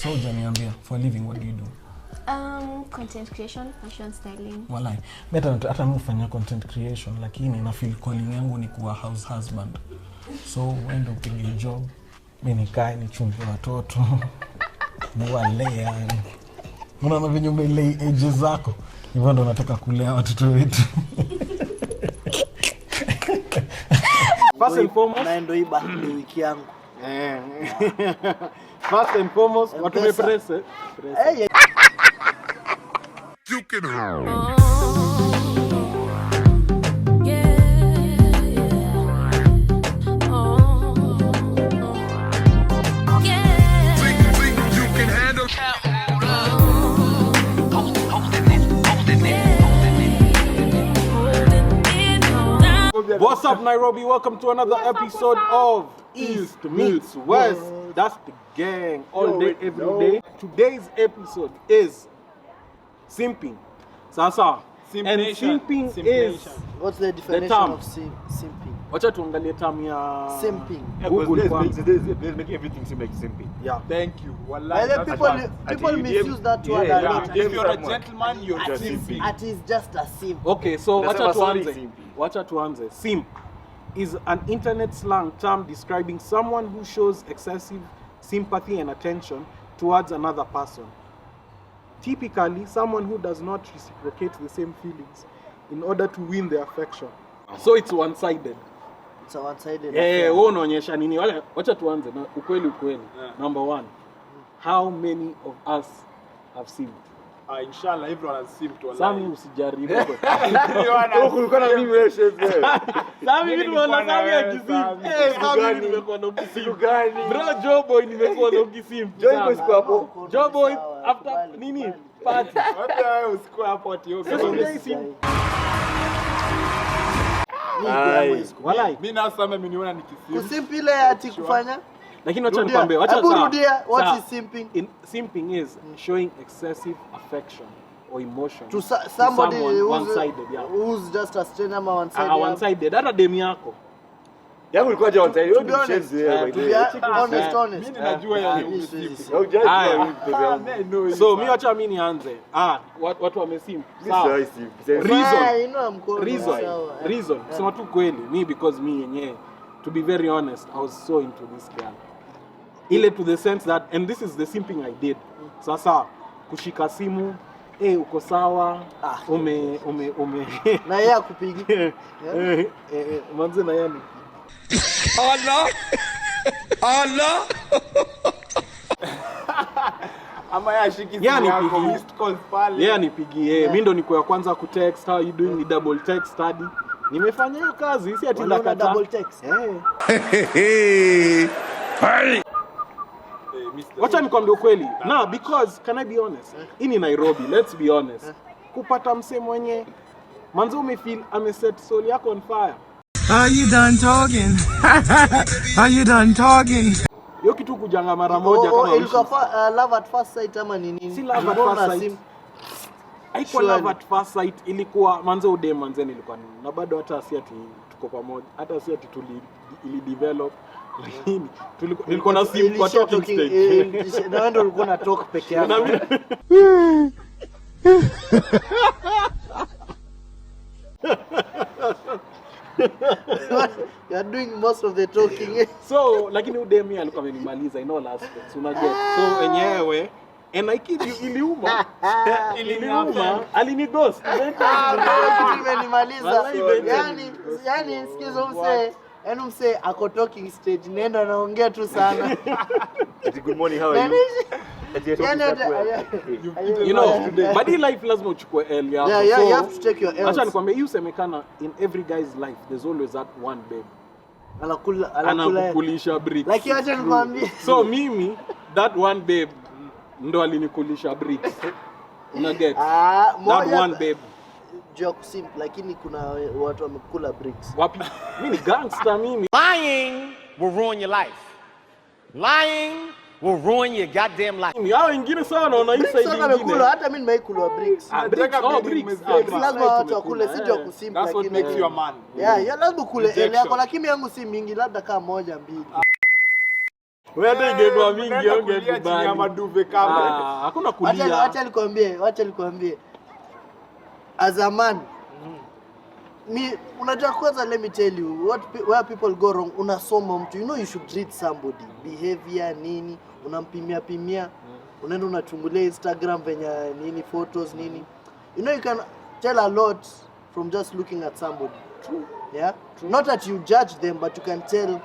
So Janiambia, for a living what do you do? Content creation, fashion styling. Walai. Hata mimi hufanya content creation lakini na feel calling yangu ni kuwa house husband. So wenda upige job, mimi nikae nichunge watoto. Niwalea. Unaona venye umelea age zako. Hivyo ndo nataka kulea watoto wetu. First and foremost, naendo hii birthday wiki yangu. First and foremost, watu mepress. You can What's up, Nairobi? Welcome to another episode of East Meets West. That's the gang, all day, every day. Today's episode is simping. Sasa, and simping is What's the definition term. of simping? Wacha tuangalie term ya Simping. Google kwanza. Let's make everything seem like simping. Yeah. Thank you. Well, Wallahi. people misuse that word a lot. If you're a gentleman, you're just simping. It is just a simp. Okay, so Nasema wacha tuanze. Simp is an internet slang term describing someone who shows excessive sympathy and attention towards another person. Typically, someone who does not reciprocate the same feelings in order to win their affection. So it's one-sided. It's a one-sided Wewe unaonyesha nini? Wacha tuanze na ukweli. Number 1. How many of us have simped? Inshallah, everyone has simped. Sami usijaribu. Kulikuwa na mimi wewe shehe. Sami mimi naona Sami akisimp. Sami nimekuwa na ukisimp gani? Bro, Joboy nimekuwa na ukisimp. Joboy siku hapo. Joboy after nini? Party. Wacha wewe usiku hapo ati Walai. mimi na Sami ameniona nikisimp. Kusimp ile ati kufanya? Lakini wacha nikwambie, wacha rudia, what is simping? Simping is showing excessive affection or emotion To somebody one-sided, yeah. who's just a stranger ama one-sided. One-sided, hata demi yako. Yangu ilikuwa je one side. To be honest, honest. Mimi najua yeye simp. So mimi wacha mimi nianze. Watu wamesimp. Sawa. Reason. Sema tu kweli. Me because me yenyewe, to be very honest, I was so into this girl. Ile to the sense that, and this is the simping I did. Sasa kushika simu, uko sawa, ume na yeye akupigi. Manze na yeye. Allah. Ama yashiki yako missed calls pale. Yeye anipigie. Mimi ndo niko ya kwanza ku text, how you doing, ni double text study. Nimefanya hiyo kazi, si ati na double text. Wacha nikwambie ukweli. Now because can I be honest? In Nairobi, let's be honest. Kupata mse mwenye manzo umefeel ameset soul yako on fire. Are you done talking? Are you done talking? Hiyo kitu kujanga mara moja kama ilikuwa love at first sight ama ni nini? Si love at first sight. Haikuwa love at first sight, ilikuwa manzo udem manze nilikuwa nini. Na bado hata si ati tuko pamoja, hata si ati ili develop. Lakini tulikuwa na sim kwa talking stage. Na wewe ndio ulikuwa na talk peke yako. You are doing most of the talking. So lakini udemi alikuwa amenimaliza in all aspects, unajua. So wenyewe and I kid you, iliuma. Alinighost. Imenimaliza. Yani sikizo mse ako talking stage, nenda anaongea tu sana. Good morning, how are you? You know, but in life lazima uchukue L yako. Yeah, you have to take your L's. Acha nikwambie, hiyo semekana in every guy's life there's always that one babe. Anakukulisha bricks. Like acha nikwambie. So mimi that one babe ndo alinikulisha bricks. Una get? That one babe. Joke simple, lakini kuna watu wamekula bricks. Wapi? Mimi ni gangster mimi. Lying will ruin your life. Lying will ruin your goddamn life. Hao wengine sawa naona hii side nyingine. Hata mimi nimeikula bricks. Bricks. Lazima watu wakule, si joke simple lakini. That's what makes you a man. Yeah, lazima kule ile yako, lakini yangu si mingi, labda kama moja mbili. Wewe hata ingekuwa mingi ungekuwa chini ya maduve kama. Hakuna kulia. Wacha nikwambie. As a man, unajua kwanza, let me tell you where people go wrong. Unasoma mtu, you know you should treat somebody behavior nini, unampimia unaenda unachungulia Instagram venye nini, photos nini, you know you can tell a lot from just looking at somebody. True. Yeah. True. Not that you judge them, but you can tell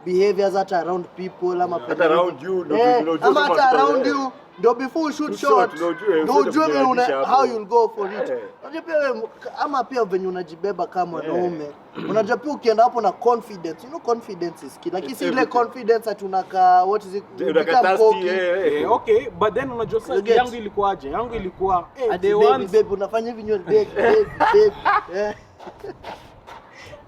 behaviors that are around people ama around you, around you. Do before you shoot shot, do how you'll go for it. Unajua pia ama pia venye unajibeba kama mwanaume. Unajua pia ukienda hapo na confidence. You know confidence is key. Like ile confidence atunaka what is it? Okay, but then unajua sasa yangu ilikuwaje? Yangu ilikuwa the ones baby unafanya hivi nywele baby.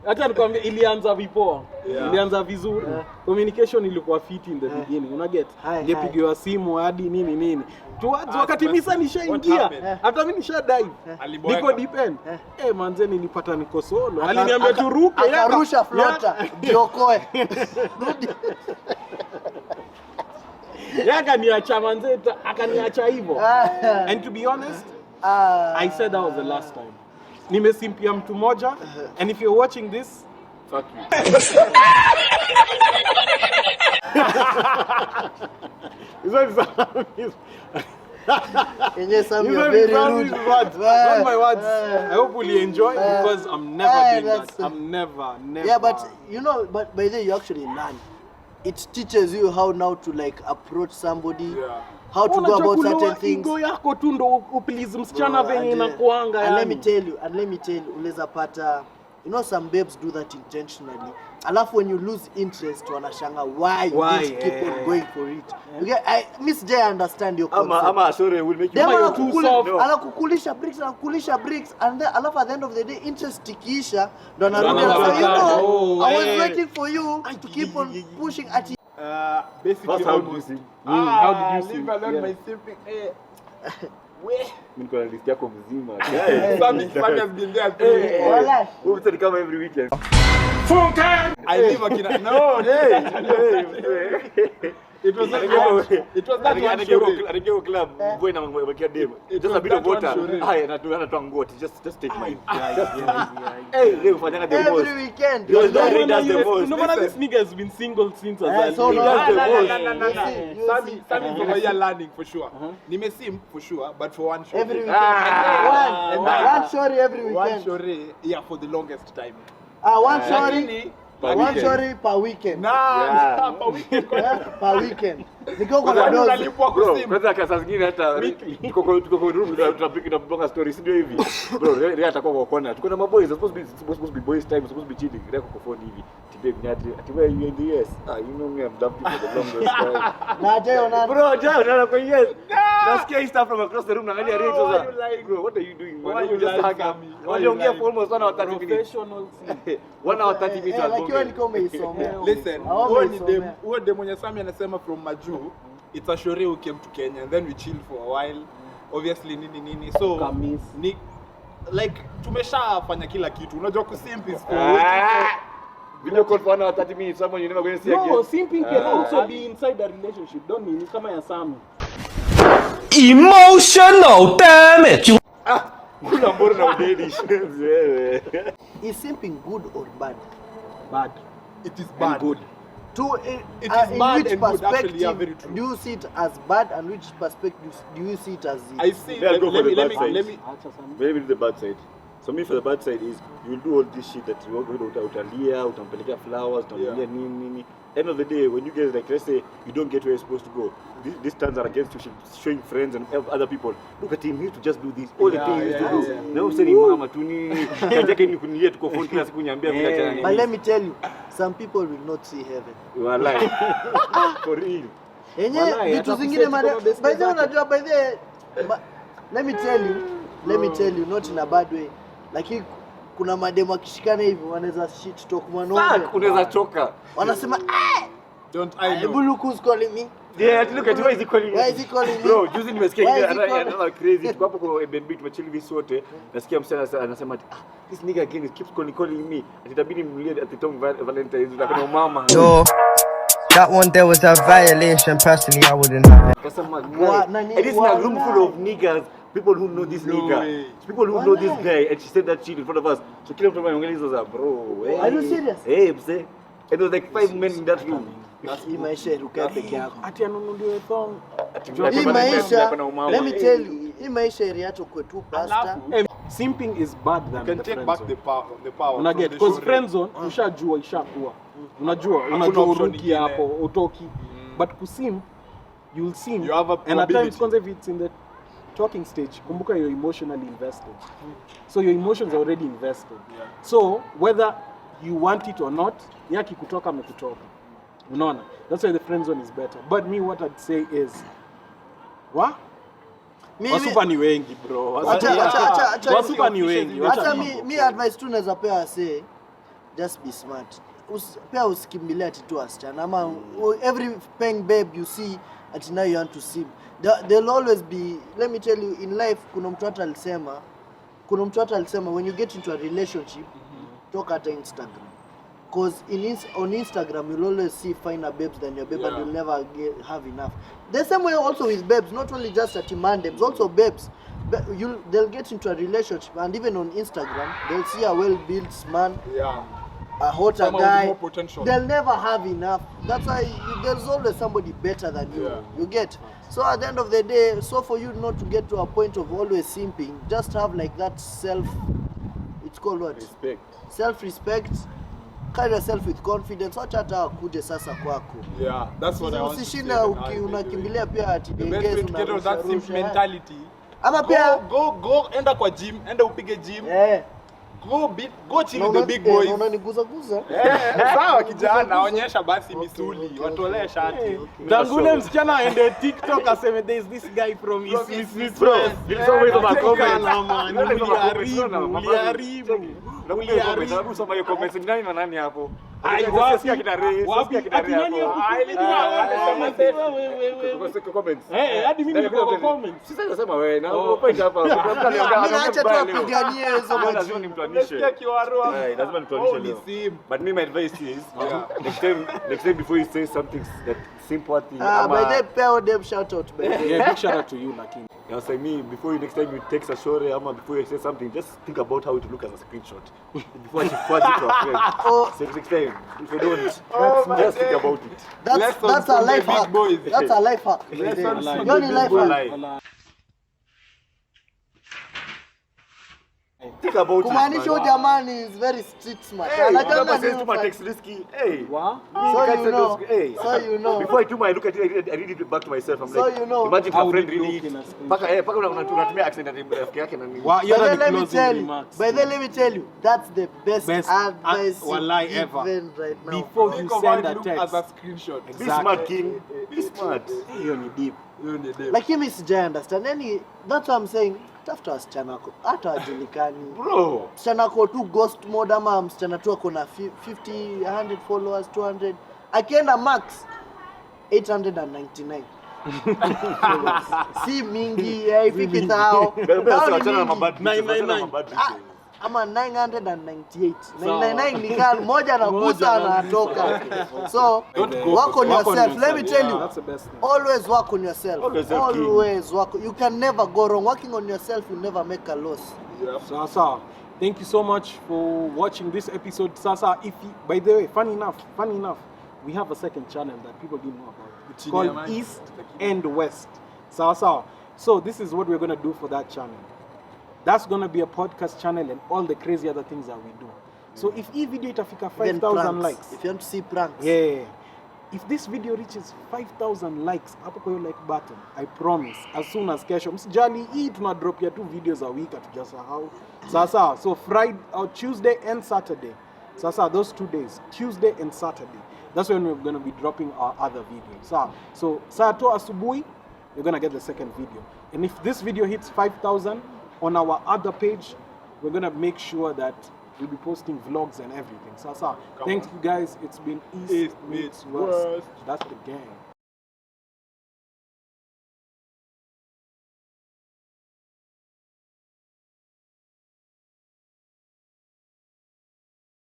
Hata nikwambia ilianza vipoa. Ilianza vizuri. Communication ilikuwa fit in the beginning. Una get? Ningepigiwa simu hadi nini. Towards wakati misa nishaingia. Hata mimi nisha dive. Niko depend. Manze nilipata niko solo. Aliniambia turuke. Akarusha floater. Jiokoe. Akaniacha manze, akaniacha hivyo. And to be honest, I said that was the last time. Nimesimpia mtu moja, and if you're watching this, fuck you. Some you're very rude. Not my words. I hope you enjoy because I'm never doing that. I'm never. Yeah, but you know, but by the way, you actually learn. It teaches you how now to like approach somebody. Yeah. How to go about certain things. Ego yako tu ndo upilize msichana venye inakuanga yani. And let me tell you, unaweza pata, you know some babes do that intentionally. Alafu when you lose interest wanashanga why you keep on going for it. Okay, Miss J understand your concept. Ama sorry will make you too soft. Anakukulisha bricks and then alafu at the end of the day interest ikiisha ndo anarudi anasema you know I was waiting for you to keep on pushing at you. Basically how did you see? How did you see? Leave alone my simping. Mimi niko na list yako mzima. Sammy has been there too. Wala. Wewe come every weekend. Funka! I live akina. No, It was that club. Boy na mwakia dem. Just a bit of water. Haya anatoa nguo. Just take mine. Hey, leo fanyanga the most. Every weekend. You does the most. No matter this nigga has been single since as so he does the most. Sammy is over here learning for sure. Nimesim for sure, but for one show. Every weekend. One shorty every weekend. One shorty, yeah, for the longest time. One shorty. One shorty per weekend. Per weekend. Per weekend. Niko kwa dozi. Kwanza kasa zingine hata tuko kwa room tunapika stories ndio hivi. Bro, Ria atakuwa kwa corner. Tuko na maboys, supposed to be boys time, supposed to be chilling. Ria kwa phone hivi. Tipe nyati. Ati where you in the US? You know me, I'm dumped for the longest time. Na Jay ona. Bro, Jay ona kwa US. Nasikia hii stuff from across the room na angalia Ria sasa. Bro, what are you doing? Why you just hug me? Waliongea for almost 1 hour 30 minutes. Professional. 1 hour 30 minutes. Lakini niko umeisomea. Listen, huo dem mwenye Sammy anasema from Maju. It's a shorty who came to Kenya and then we chilled for a while. Obviously nini. So ni like tumeshafanya kila kitu. Unajua kusimp is for video call for 1 hour 30 minutes. Someone you never going to see again. No, simping can also be inside a relationship. Don't mean kama ya Sammy. Emotional damage. Kuna mbona na udedi. Is simping good or bad? Bad. It is bad. Good. It is bad and good, actually, yeah, very true. Do you see it as bad and which perspective do you see it as? I see. Let me Let me do the bad side. So me for the bad side is you'll do all this shit that you utalia, utampelekea flowers, utampelekea nini. End of the day, when you guys like let's say you don't get where you're supposed to go, this turns are against you showing friends and other people. Look at him, he used to just do this. All the things he used to do. Now saying mama tu nini, kaje ni kunilia tuko phone kila siku niambia vile tena nini. But let me tell you, some people will not see heaven. You are lying. For real. Yenye vitu zingine by the way unajua by the let me tell you not in a bad way. Lakini kuna mademo akishikana hivi wanaweza shit talk mwanaume. Unaweza choka. Wanasema don't I know. Look who's calling me. Yeah, look at why is he calling me? Why is he calling me? Bro, juzi nimesikia another crazy. Tuko hapo kwa Airbnb tumechill hivi sote. Nasikia msana anasema this nigga again keeps calling me. Atitabidi mnulie at the Tom Valentine na kuna mama. That one there was a violation. Personally, I wouldn't have it. And this is a room full of niggas, people who know this nigga, people who know this guy, and she said that shit in front of us. So kill him from my was bro. Hey. Are you serious? Hey, say. It was like 5 men in that room. Hii maisha iruka peke yako. Ati anunuliwe thong. Hii maisha, let me tell you, hii maisha iliacho kwetu pasta. Simping is bad than You can the take friend back zone. the power. Una from get the because shore. friend zone ushajua ishakuwa. Unajua option uruki ingine. hapo utoki. But kusim you'll sim You have a and at times probability. kwanza if it's in the talking stage kumbuka you're emotionally invested. So your emotions are already invested. Yeah. So whether you want it or not, yaki kutoka amekutoka. Unaona? That's why the friend zone is better. But me what I'd say is wasupa ni wengi bro. Wasupa ni wengi. Hata mi advice tu naweza pewa say just be smart. Pia usikimbilia ati tu wasichana ama every peng babe you see at now you want to sim. There'll always be, let me tell you, in life kuna mtu hata alisema when you get into a relationship talk at Instagram. Because on Instagram you'll always see finer babes than your babe, and you'll never have enough. The same way also with babes, not only just at mandebs, also babes. They'll get into a relationship, and even on Instagram they'll see a well-built man, a hotter Someone with guy. more potential. They'll never have enough. That's why there's always somebody better than you. You get. So at the end of the day, so for you not to get to a point of always simping, just have like that it's called what? Respect. Self-respect. Carry yourself with confidence. Wacha hata akuje sasa kwako. Yeah, that's what I want to say. Usishinda unakimbilia pia ati The best way to get out of that simp mentality. Ama pia Go enda kwa gym, enda upige gym. Go chill with the big boys. Unaniguza. Sawa kijana, onyesha basi misuli, watolee shati. Tangule msichana aende TikTok aseme there is this guy from East Bro, it's always on my comments. Uliharibu soma hiyo comments ni nani na nani hapo? Sasa kina Ray, sasa kina Ray hapo. Comments. Hadi mimi niko comments. Sasa nasema wewe na point hapa. acha tu apiganie hizo Lazima nimtoanishe. Lazima nimtoanishe leo. But me my advice is next time before you say something that sympathy by the pay them shout out baby. Yeah, big shout out to you lakini. I was saying me before you next time you text a story ama before you say something, just think about how it look as a screenshot before you forward it to a friend. So next time if you don't, just think about it. That's a life hack. That's a life hack. Yoni life hack. Think about it. Kumaanisha huyu jamani is very street smart. Anajua sasa tuma text risky. Hey. So you know. Before I do my look at it, I read it back to myself. I'm So like, you know. imagine a friend reading it. Paka unatumia accent ya rafiki yake na nini. But then let me tell you, that's the best advice ever. Right now. Before you send a text as a screenshot. Be smart, king. Be smart. hiyo ni deep. Lakini mimi sija understand. Yani that's what I'm saying. Tafuta wasichana wako hata wajulikani. Bro. Msichana wako tu ghost mode ama msichana tu ako na 50, 100 followers, 200. Akienda max 899. Si mingi, haifiki thao. Ama 998. 999 ni kama moja anagusa anatoka. So work on yourself. Let me tell you. That's the best thing. Always work on yourself. Always work. You can never go wrong. Working on yourself will never make a loss. Sasa, thank you so much for watching this episode. Sasa, by the way, funny enough, we have a second channel that people didn't know about. It's called East and West. Sasa. So this is what we're gonna do for that channel. That's gonna be a podcast channel and all the crazy other things that we do. So if this video itafika 5,000 likes, if you want to see pranks, if this video reaches 5,000 likes, hapo kwa hiyo like button, I promise, as soon as kesho, msijali, hii tuna drop ya 2 videos a week, hatujasahau. Sasa, so Friday or Tuesday and Saturday. Sasa, those 2 days, Tuesday and Saturday. That's when we're gonna be dropping our other videos. So saa to asubuhi, you're gonna get the second video. And if this video hits 5,000 on our other page, we're gonna make sure that we'll be posting vlogs and everything. Thank you guys. It's been East meets West. That's the gang.